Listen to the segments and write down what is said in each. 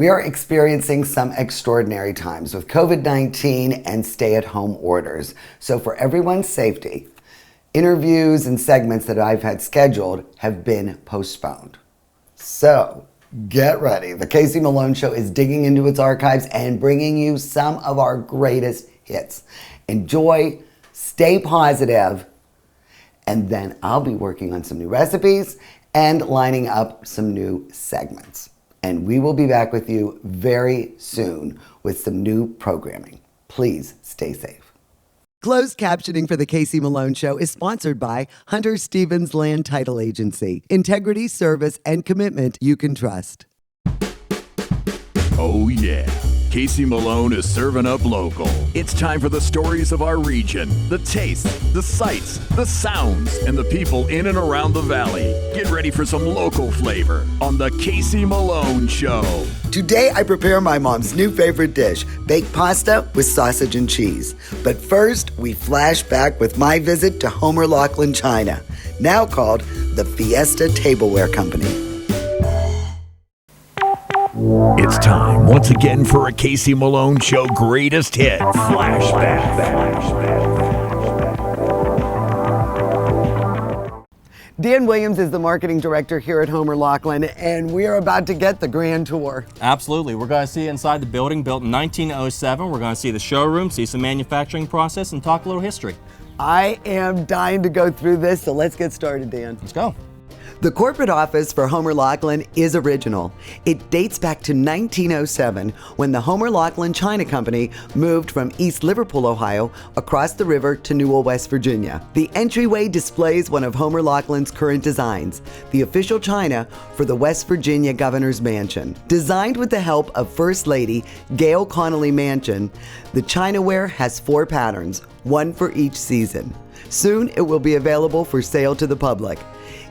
We are experiencing some extraordinary times with COVID-19 and stay-at-home orders. So for everyone's safety, interviews and segments that I've had scheduled have been postponed. So get ready. The Casey Malone Show is digging into its archives and bringing you some of our greatest hits. Enjoy, stay positive, and then I'll be working on some new recipes and lining up some new segments. And we will be back with you very soon with some new programming. Please stay safe. Closed captioning for The Casey Malone Show is sponsored by Hunter Stevens Land Title Agency. Integrity, service, and commitment you can trust. Oh yeah, Casey Malone is serving up local. It's time for the stories of our region, the tastes, the sights, the sounds, and the people in and around the valley. Get ready for some local flavor on the Casey Malone Show. Today I prepare my mom's new favorite dish, baked pasta with sausage and cheese. But first, we flash back with my visit to Homer Laughlin, China, now called the Fiesta Tableware Company. It's time once again for a Casey Malone Show greatest hit flashback. Dan Williams is the marketing director here at Homer Laughlin, and we are about to get the grand tour. Absolutely. We're going to see inside the building, built in 1907. We're going to see the showroom, see some manufacturing process, and talk a little history. I am dying to go through this, so let's get started, Dan. Let's go. The corporate office for Homer Laughlin is original. It dates back to 1907 when the Homer Laughlin China Company moved from East Liverpool, Ohio, across the river to Newell, West Virginia. The entryway displays one of Homer Laughlin's current designs, the official china for the West Virginia Governor's Mansion. Designed with the help of First Lady Gail Connolly Mansion, the chinaware has 4 patterns, one for each season. Soon it will be available for sale to the public.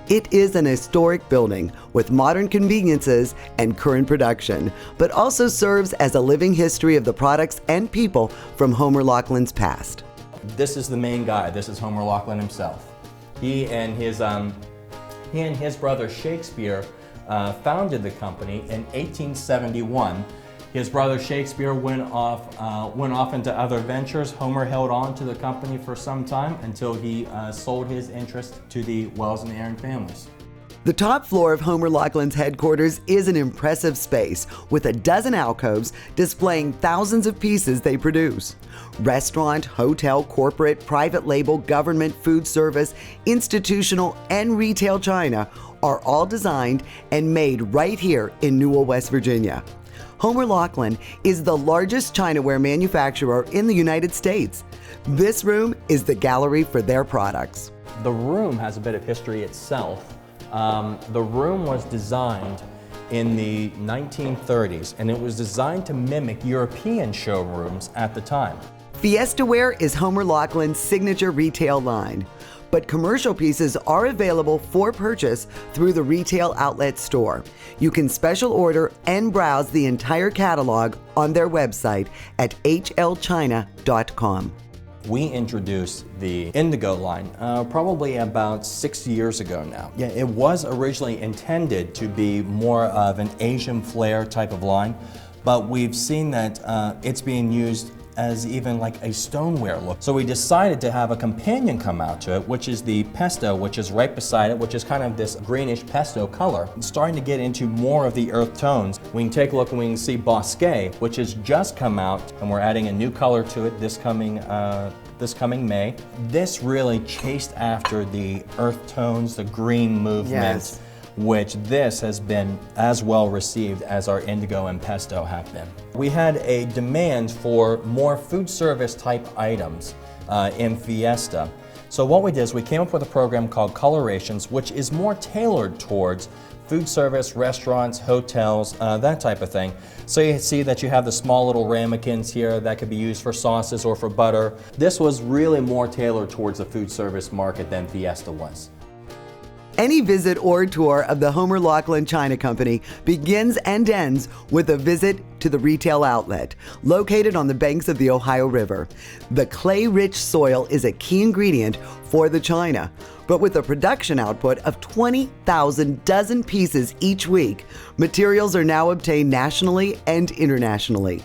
It is an historic building with modern conveniences and current production, but also serves as a living history of the products and people from Homer Laughlin's past. This is the main guy. This is Homer Laughlin himself. He and his brother Shakespeare founded the company in 1871. His brother Shakespeare went off into other ventures. Homer held on to the company for some time until he sold his interest to the Wells and Aaron families. The top floor of Homer Laughlin's headquarters is an impressive space with a dozen alcoves displaying thousands of pieces they produce. Restaurant, hotel, corporate, private label, government, food service, institutional, and retail china are all designed and made right here in Newell, West Virginia. Homer Laughlin is the largest chinaware manufacturer in the United States. This room is the gallery for their products. The room has a bit of history itself. The room was designed in the 1930s, and it was designed to mimic European showrooms at the time. Fiestaware is Homer Laughlin's signature retail line, but commercial pieces are available for purchase through the retail outlet store. You can special order and browse the entire catalog on their website at hlchina.com. We introduced the Indigo line probably about 6 years ago now. Yeah, it was originally intended to be more of an Asian flair type of line, but we've seen that it's being used as even like a stoneware look. So we decided to have a companion come out to it, which is the pesto, which is right beside it, which is kind of this greenish pesto color. It's starting to get into more of the earth tones. We can take a look and we can see Bosquet, which has just come out, and we're adding a new color to it this coming May. This really chased after the earth tones, the green movement. Yes. Which this has been as well received as our indigo and pesto have been. We had a demand for more food service type items in Fiesta. So what we did is we came up with a program called Colorations, which is more tailored towards food service, restaurants, hotels, that type of thing. So you see that you have the small little ramekins here that could be used for sauces or for butter. This was really more tailored towards the food service market than Fiesta was. Any visit or tour of the Homer Laughlin China Company begins and ends with a visit to the retail outlet, located on the banks of the Ohio River. The clay-rich soil is a key ingredient for the china, but with a production output of 20,000 dozen pieces each week, materials are now obtained nationally and internationally.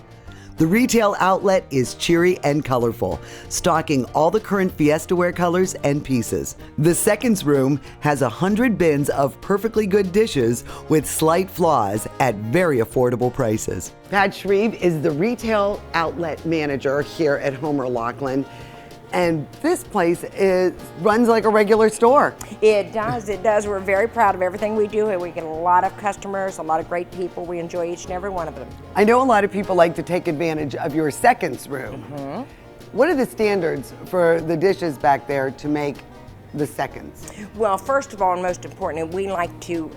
The retail outlet is cheery and colorful, stocking all the current Fiesta wear colors and pieces. The seconds room has 100 bins of perfectly good dishes with slight flaws at very affordable prices. Pat Shreve is the retail outlet manager here at Homer Laughlin. And this place runs like a regular store. It does, it does. We're very proud of everything we do. We get a lot of customers, a lot of great people. We enjoy each and every one of them. I know a lot of people like to take advantage of your seconds room. What are the standards for the dishes back there to make the seconds? Well, first of all, and most important, we like to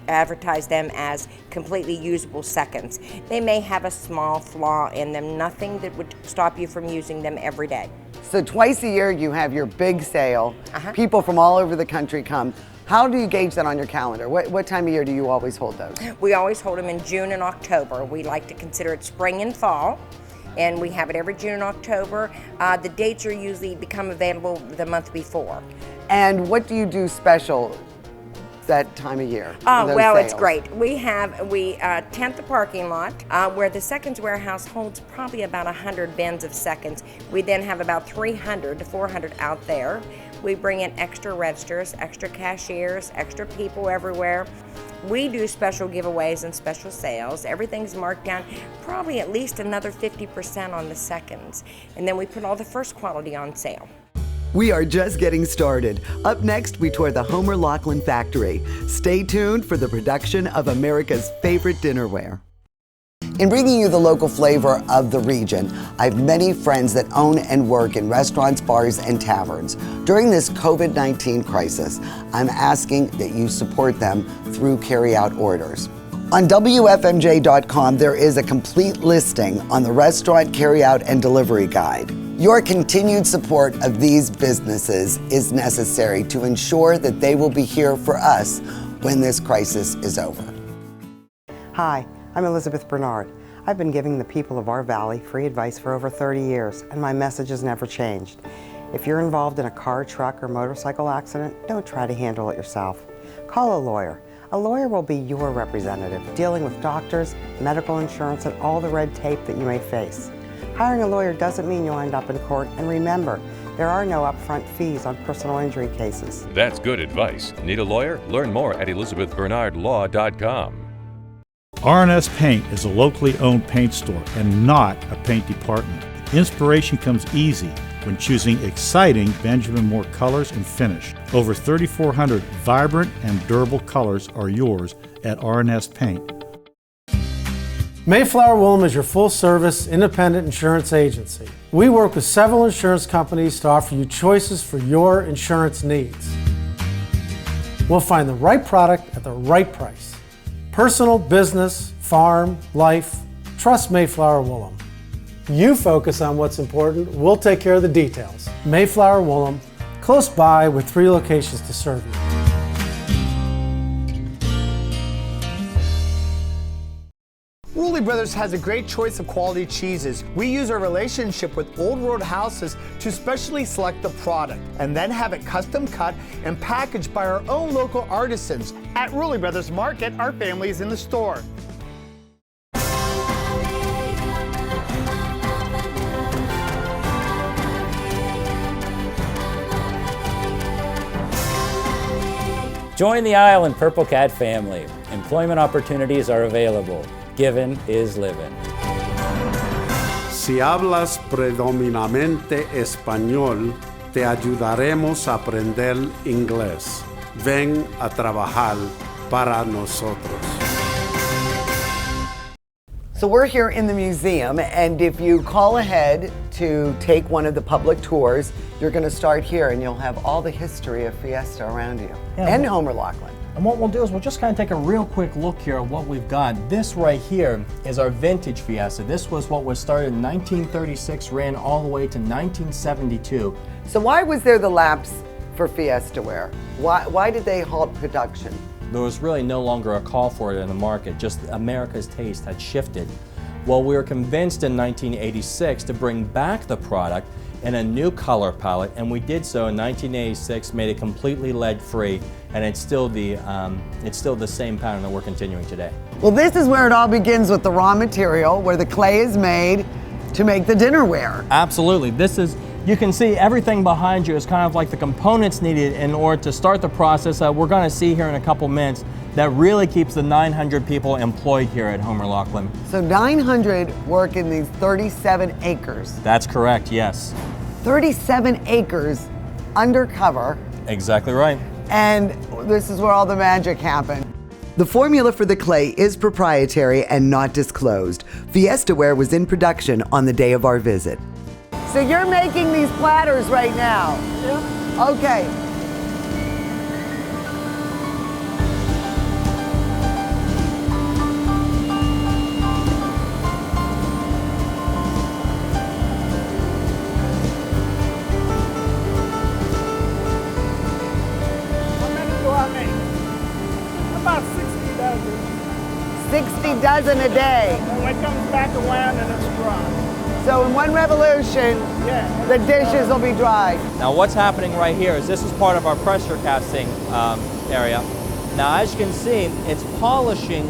advertise them as completely usable seconds. They may have a small flaw in them, nothing that would stop you from using them every day. So twice a year you have your big sale. People from all over the country come. How do you gauge that on your calendar? What time of year do you always hold those? We always hold them in June and October. We like to consider it spring and fall, and we have it every June and October. The dates are usually become available the month before. And what do you do special that time of year? Oh, well, sales? It's great. We tent the parking lot where the seconds warehouse holds probably about 100 bins of seconds. We then have about 300 to 400 out there. We bring in extra registers, extra cashiers, extra people everywhere. We do special giveaways and special sales. Everything's marked down, probably at least another 50% on the seconds. And then we put all the first quality on sale. We are just getting started. Up next, we tour the Homer Laughlin factory. Stay tuned for the production of America's favorite dinnerware. In bringing you the local flavor of the region, I have many friends that own and work in restaurants, bars, and taverns. During this COVID-19 crisis, I'm asking that you support them through carry-out orders. On WFMJ.com, there is a complete listing on the restaurant carry-out and delivery guide. Your continued support of these businesses is necessary to ensure that they will be here for us when this crisis is over. Hi, I'm Elizabeth Bernard. I've been giving the people of our valley free advice for over 30 years, and my message has never changed. If you're involved in a car, truck, or motorcycle accident, don't try to handle it yourself. Call a lawyer. A lawyer will be your representative, dealing with doctors, medical insurance, and all the red tape that you may face. Hiring a lawyer doesn't mean you'll end up in court, and remember, there are no upfront fees on personal injury cases. That's good advice. Need a lawyer? Learn more at ElizabethBernardLaw.com. R&S Paint is a locally owned paint store and not a paint department. Inspiration comes easy when choosing exciting Benjamin Moore colors and finish. Over 3,400 vibrant and durable colors are yours at R&S Paint. Mayflower Woolham is your full-service, independent insurance agency. We work with several insurance companies to offer you choices for your insurance needs. We'll find the right product at the right price. Personal, business, farm, life, trust Mayflower Woolham. You focus on what's important, we'll take care of the details. Mayflower Woolham, close by with 3 locations to serve you. Rulli Brothers has a great choice of quality cheeses. We use our relationship with Old Road Houses to specially select the product and then have it custom cut and packaged by our own local artisans. At Rulli Brothers Market, our family is in the store. Join the Island Purple Cat family. Employment opportunities are available. Given is living. Si hablas predominantemente español, te ayudaremos a aprender inglés. Ven a trabajar para nosotros. So we're here in the museum, and if you call ahead to take one of the public tours, you're going to start here and you'll have all the history of Fiesta around you, and Homer Laughlin. And what we'll do is we'll just kind of take a real quick look here at what we've got. This right here is our vintage Fiesta. This was what was started in 1936, ran all the way to 1972. So why was there the lapse for Fiesta Ware? Why did they halt production? There was really no longer a call for it in the market, just America's taste had shifted. Well, we were convinced in 1986 to bring back the product in a new color palette, and we did so in 1986, made it completely lead-free, and it's still the same pattern that we're continuing today. Well, this is where it all begins with the raw material, where the clay is made to make the dinnerware. Absolutely. This is, you can see everything behind you is kind of like the components needed in order to start the process that we're going to see here in a couple minutes that really keeps the 900 people employed here at Homer Laughlin. So 900 work in these 37 acres. That's correct, yes. 37 acres undercover. Exactly right. And this is where all the magic happened. The formula for the clay is proprietary and not disclosed. Fiesta Ware was in production on the day of our visit. So you're making these platters right now? Yeah. Okay. About 60 dozen. 60 dozen a day. When it comes back around and it's dry. So in one revolution, the dishes will be dried. Now what's happening right here is this is part of our pressure casting area. Now as you can see, it's polishing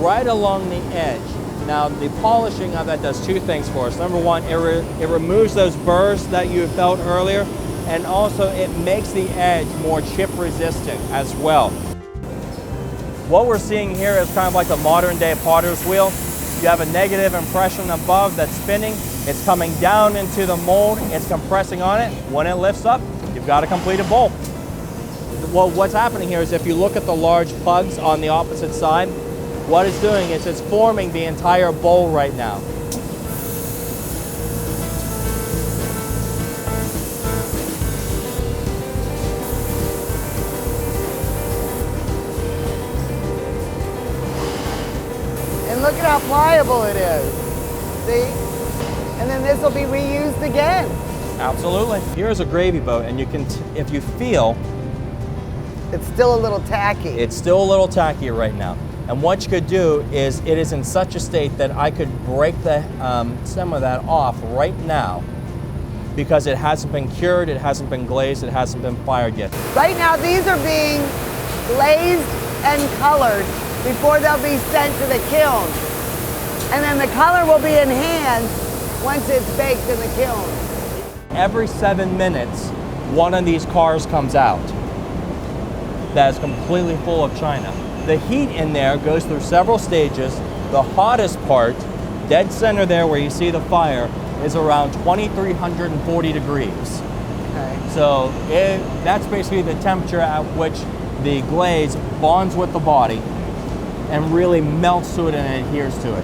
right along the edge. Now the polishing of that does two things for us. Number one, it removes those burrs that you felt earlier, and also it makes the edge more chip resistant as well. What we're seeing here is kind of like a modern day potter's wheel. You have a negative impression above that's spinning. It's coming down into the mold. It's compressing on it. When it lifts up, you've got a completed bowl. Well, what's happening here is if you look at the large plugs on the opposite side, what it's doing is it's forming the entire bowl right now. Look at how pliable it is. See? And then this will be reused again. Absolutely. Here's a gravy boat, and you can, if you feel, it's still a little tacky. It's still a little tacky right now. And what you could do is, it is in such a state that I could break the stem of that off right now because it hasn't been cured, it hasn't been glazed, it hasn't been fired yet. Right now, these are being glazed and colored before they'll be sent to the kiln. And then the color will be enhanced once it's baked in the kiln. Every 7 minutes, one of these cars comes out that is completely full of china. The heat in there goes through several stages. The hottest part, dead center there where you see the fire, is around 2,340 degrees. Okay. So that's basically the temperature at which the glaze bonds with the body and really melts to it and adheres to it.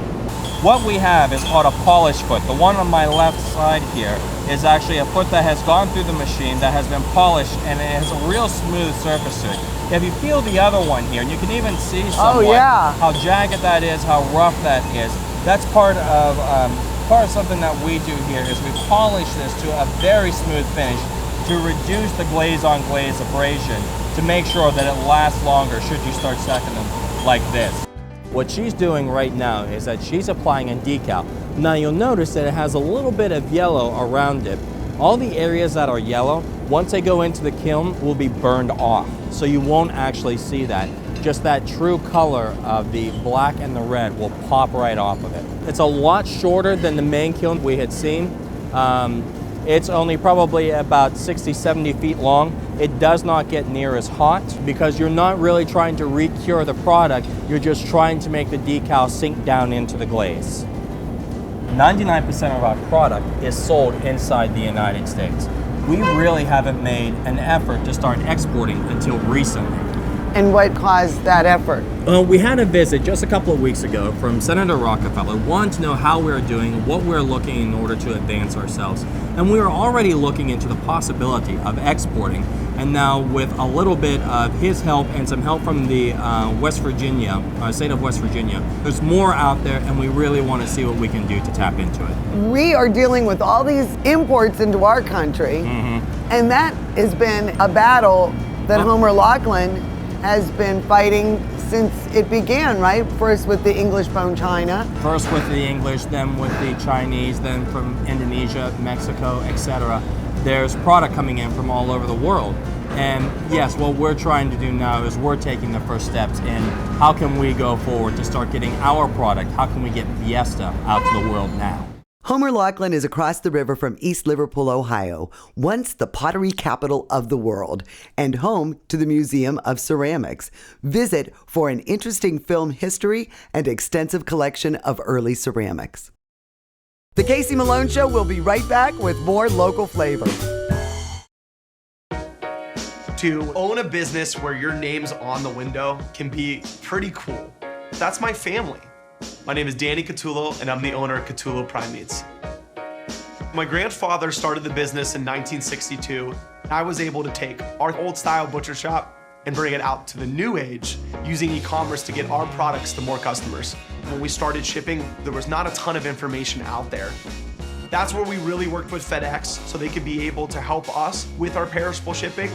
What we have is called a polish foot. The one on my left side here is actually a foot that has gone through the machine, that has been polished, and it has a real smooth surface to it. If you feel the other one here, and you can even see somewhat how jagged that is, how rough that is, that's part of something that we do here, is we polish this to a very smooth finish to reduce the glaze-on-glaze abrasion, to make sure that it lasts longer should you start stacking them like this. What she's doing right now is that she's applying a decal. Now you'll notice that it has a little bit of yellow around it. All the areas that are yellow, once they go into the kiln, will be burned off. So you won't actually see that. Just that true color of the black and the red will pop right off of it. It's a lot shorter than the main kiln we had seen. It's only probably about 60, 70 feet long. It does not get near as hot because you're not really trying to re-cure the product, you're just trying to make the decal sink down into the glaze. 99% of our product is sold inside the United States. We really haven't made an effort to start exporting until recently. And what caused that effort? We had a visit just a couple of weeks ago from Senator Rockefeller, wanting to know how we're doing, what we're looking in order to advance ourselves. And we were already looking into the possibility of exporting And now with a little bit of his help and some help from the state of West Virginia, there's more out there, and we really want to see what we can do to tap into it. We are dealing with all these imports into our country, and that has been a battle that Homer Laughlin has been fighting since it began, right? First with the English from China. First with the English, then with the Chinese, then from Indonesia, Mexico, etc. There's product coming in from all over the world. And yes, what we're trying to do now is we're taking the first steps in how can we go forward to start getting our product, how can we get Fiesta out to the world now. Homer Laughlin is across the river from East Liverpool, Ohio, once the pottery capital of the world and home to the Museum of Ceramics. Visit for an interesting film history and extensive collection of early ceramics. The Casey Malone Show will be right back with more local flavor. To own a business where your name's on the window can be pretty cool. That's my family. My name is Danny Catullo, and I'm the owner of Catullo Prime Meats. My grandfather started the business in 1962. I was able to take our old style butcher shop and bring it out to the new age using e-commerce to get our products to more customers. When we started shipping, there was not a ton of information out there. That's where we really worked with FedEx so they could be able to help us with our perishable shipping.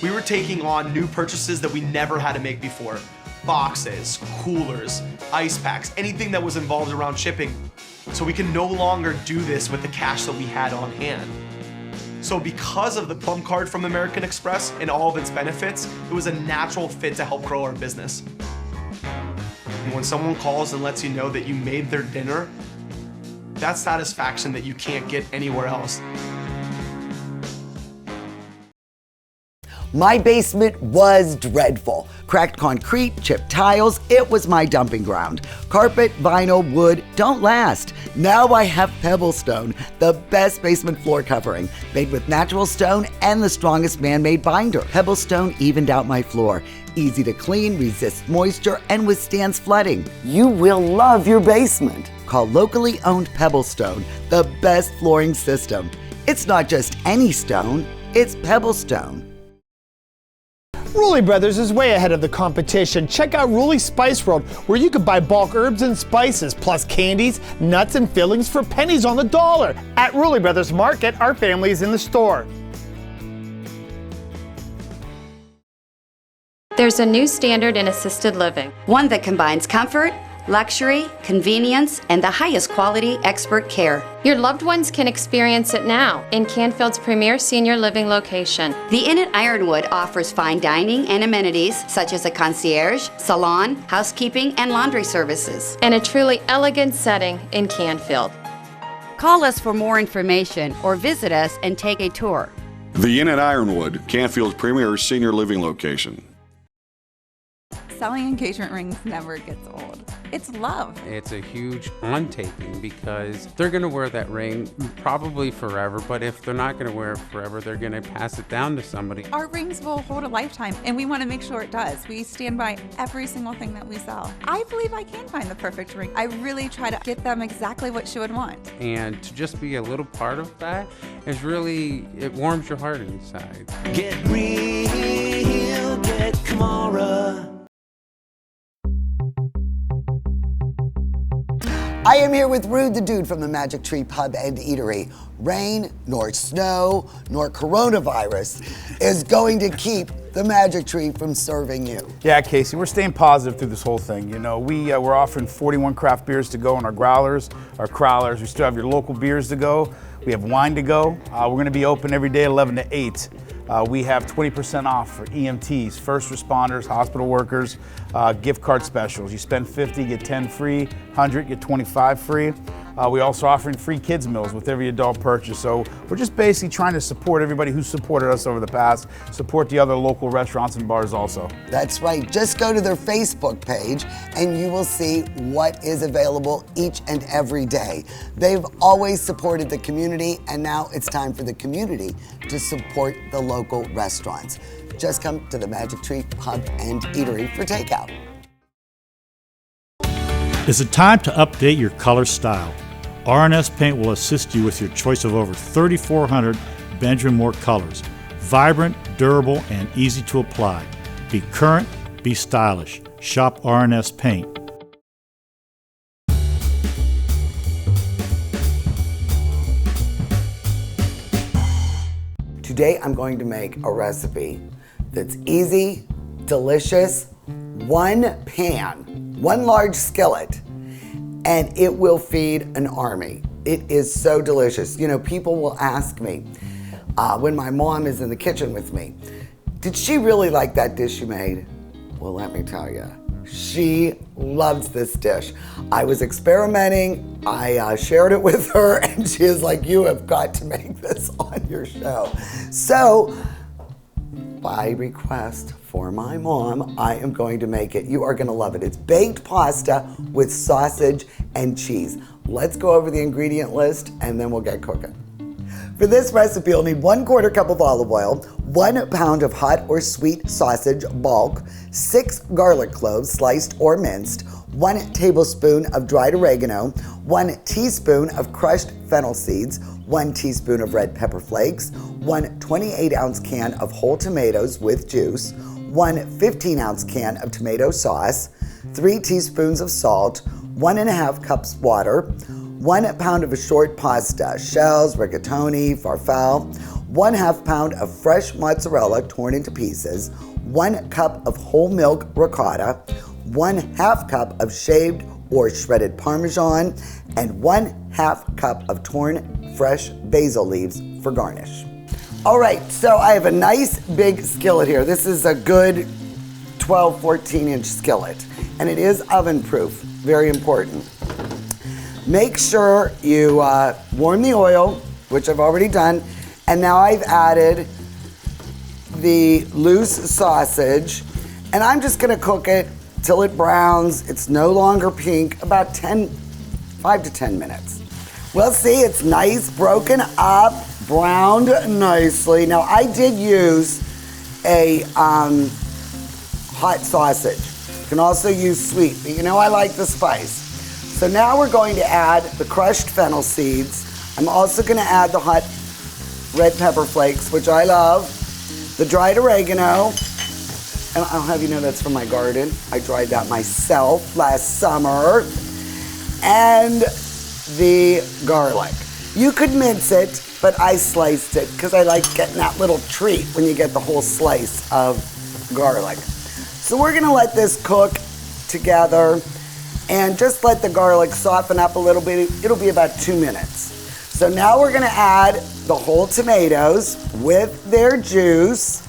We were taking on new purchases that we never had to make before. Boxes, coolers, ice packs, anything that was involved around shipping. So we can no longer do this with the cash that we had on hand. So because of the Plum Card from American Express and all of its benefits, it was a natural fit to help grow our business. And when someone calls and lets you know that you made their dinner, that's satisfaction that you can't get anywhere else. My basement was dreadful. Cracked concrete, chipped tiles, it was my dumping ground. Carpet, vinyl, wood don't last. Now I have Pebblestone, the best basement floor covering, made with natural stone and the strongest man-made binder. Pebblestone evened out my floor. Easy to clean, resists moisture, and withstands flooding. You will love your basement. Call locally owned Pebblestone, the best flooring system. It's not just any stone, it's Pebblestone. Rulli Brothers is way ahead of the competition. Check out Rulli Spice World, where you can buy bulk herbs and spices, plus candies, nuts, and fillings for pennies on the dollar. At Rulli Brothers Market, our family is in the store. There's a new standard in assisted living. One that combines comfort, luxury, convenience, and the highest quality expert care. Your loved ones can experience it now in Canfield's premier senior living location. The Inn at Ironwood offers fine dining and amenities such as a concierge, salon, housekeeping, and laundry services. And a truly elegant setting in Canfield. Call us for more information or visit us and take a tour. The Inn at Ironwood, Canfield's premier senior living location. Selling engagement rings never gets old. It's love. It's a huge on-taping because they're going to wear that ring probably forever, but if they're not going to wear it forever, they're going to pass it down to somebody. Our rings will hold a lifetime, and we want to make sure it does. We stand by every single thing that we sell. I believe I can find the perfect ring. I really try to get them exactly what she would want. And to just be a little part of that is really, it warms your heart inside. Get real, get Kamara. I am here with Rude the Dude from the Magic Tree Pub and Eatery. Rain, nor snow, nor coronavirus is going to keep the Magic Tree from serving you. Yeah, Casey, we're staying positive through this whole thing. You know, we're offering 41 craft beers to go on our growlers, our crowlers. We still have your local beers to go. We have wine to go. We're going to be open every day 11 to 8. We have 20% off for EMTs, first responders, hospital workers, gift card specials. You spend 50, get 10 free, 100, get 25 free. We also offering free kids meals with every adult purchase. So we're just basically trying to support everybody who supported us over the past, support the other local restaurants and bars also. That's right. Just go to their Facebook page and you will see what is available each and every day. They've always supported the community, and now it's time for the community to support the local restaurants. Just come to the Magic Tree Pub and Eatery for takeout. Is it time to update your color style? R&S Paint will assist you with your choice of over 3,400 Benjamin Moore colors. Vibrant, durable, and easy to apply. Be current, be stylish. Shop R&S Paint. Today I'm going to make a recipe that's easy, delicious, one pan, one large skillet, and it will feed an army. It is so delicious. You know, people will ask me when my mom is in the kitchen with me, did she really like that dish you made? Well, let me tell you, she loves this dish. I was experimenting, I shared it with her, and she is like, you have got to make this on your show. So, by request for my mom, I am going to make it. You are gonna love it. It's baked pasta with sausage and cheese. Let's go over the ingredient list and then we'll get cooking. For this recipe, you'll need 1/4 cup of olive oil, 1 pound of hot or sweet sausage bulk, 6 garlic cloves sliced or minced, 1 tablespoon of dried oregano, 1 teaspoon of crushed fennel seeds, 1 teaspoon of red pepper flakes, 1 28-ounce can of whole tomatoes with juice, 1 15-ounce can of tomato sauce, 3 teaspoons of salt, 1.5 cups water, 1 pound of assorted pasta, shells, rigatoni, farfalle, 1/2 pound of fresh mozzarella torn into pieces, 1 cup of whole milk ricotta, 1/2 cup of shaved or shredded Parmesan, and 1/2 cup of torn fresh basil leaves for garnish. All right, so I have a nice big skillet here. This is a good 12, 14-inch skillet, and it is oven proof, very important. Make sure you warm the oil, which I've already done, and now I've added the loose sausage, and I'm just gonna cook it till it browns. It's no longer pink, about 5 to 10 minutes. We'll see, it's nice, broken up, browned nicely. Now I did use a hot sausage. You can also use sweet, but you know I like the spice. So now we're going to add the crushed fennel seeds. I'm also gonna add the hot red pepper flakes, which I love, the dried oregano, and I'll have you know that's from my garden. I dried that myself last summer, and the garlic. You could mince it, but I sliced it because I like getting that little treat when you get the whole slice of garlic. So we're gonna let this cook together and just let the garlic soften up a little bit. It'll be about 2 minutes. So now we're gonna add the whole tomatoes with their juice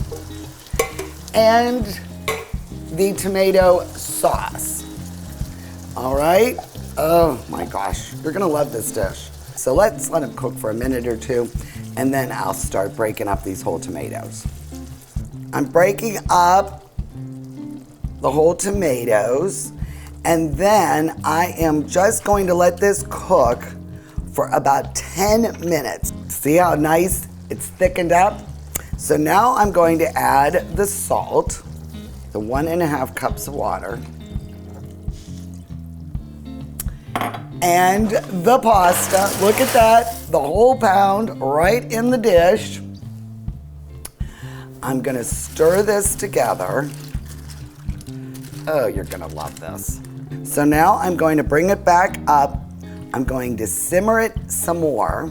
and the tomato sauce. All right? Oh my gosh, you're gonna love this dish. So let's let them cook for a minute or two, and then I'll start breaking up these whole tomatoes. I'm breaking up the whole tomatoes, and then I am just going to let this cook for about 10 minutes. See how nice it's thickened up? So now I'm going to add the salt, the 1.5 cups of water, and the pasta. Look at that, the whole pound right in the dish. I'm gonna stir this together. Oh, you're gonna love this. So now I'm going to bring it back up. I'm going to simmer it some more,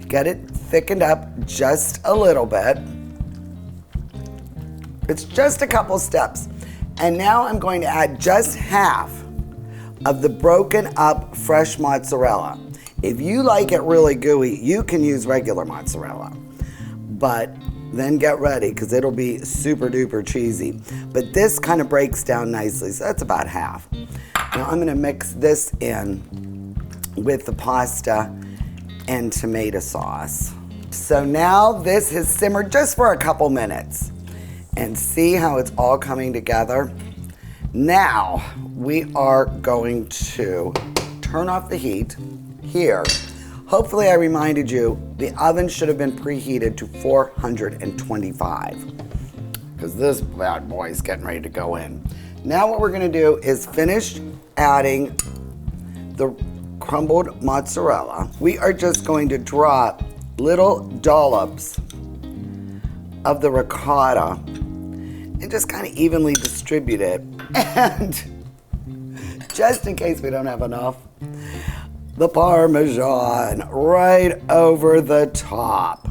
get it thickened up just a little bit. It's just a couple steps. And now I'm going to add just half of the broken up fresh mozzarella. If you like it really gooey, you can use regular mozzarella, but then get ready because it'll be super duper cheesy. But this kind of breaks down nicely, so that's about half. Now I'm gonna mix this in with the pasta and tomato sauce. So now this has simmered just for a couple minutes, and see how it's all coming together? Now we are going to turn off the heat here. Hopefully I reminded you, the oven should have been preheated to 425 because this bad boy is getting ready to go in. Now what we're gonna do is finish adding the crumbled mozzarella. We are just going to drop little dollops of the ricotta and just kind of evenly distribute it. And just in case we don't have enough, the Parmesan right over the top.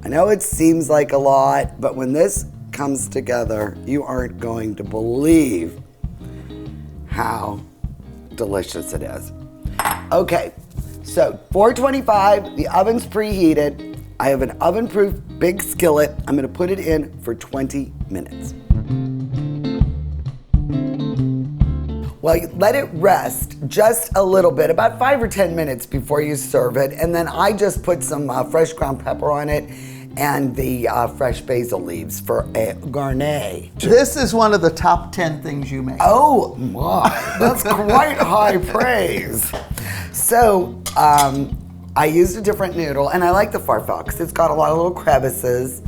I know it seems like a lot, but when this comes together, you aren't going to believe how delicious it is. Okay, so 425, the oven's preheated. I have an oven-proof big skillet. I'm gonna put it in for 20 minutes. Well, you let it rest just a little bit, about 5 or 10 minutes before you serve it. And then I just put some fresh ground pepper on it and the fresh basil leaves for a garnish. This is one of the top 10 things you make. Oh my, that's quite high praise. So, I used a different noodle, and I like the farfalle because it's got a lot of little crevices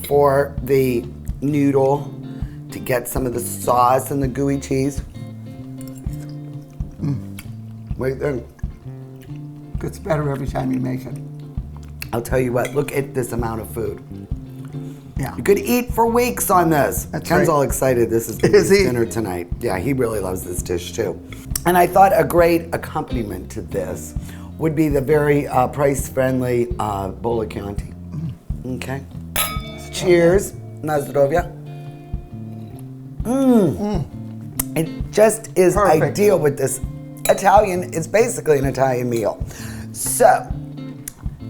for the noodle to get some of the sauce and the gooey cheese. Wait there. Gets better every time you make it. I'll tell you what, look at this amount of food. Yeah. You could eat for weeks on this. That's Ken's right. all excited. This is his dinner tonight. Yeah, he really loves this dish too. And I thought a great accompaniment to this would be the very price-friendly bowl of Chianti. Okay. Cheers. Na zdrowia. It just is Perfect. ideal with this Italian. It's basically an Italian meal. So,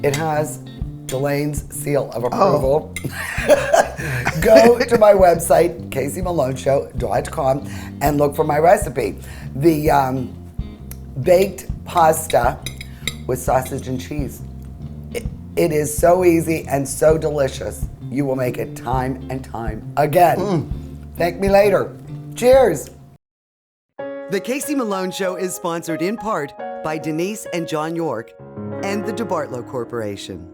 it has Delaine's seal of approval. Go to my website, caseymalonshow.com, and look for my recipe. The baked pasta with sausage and cheese. It is so easy and so delicious. You will make it time and time again. Thank me later. Cheers. The Casey Malone Show is sponsored in part by Denise and John York and the DeBartolo Corporation.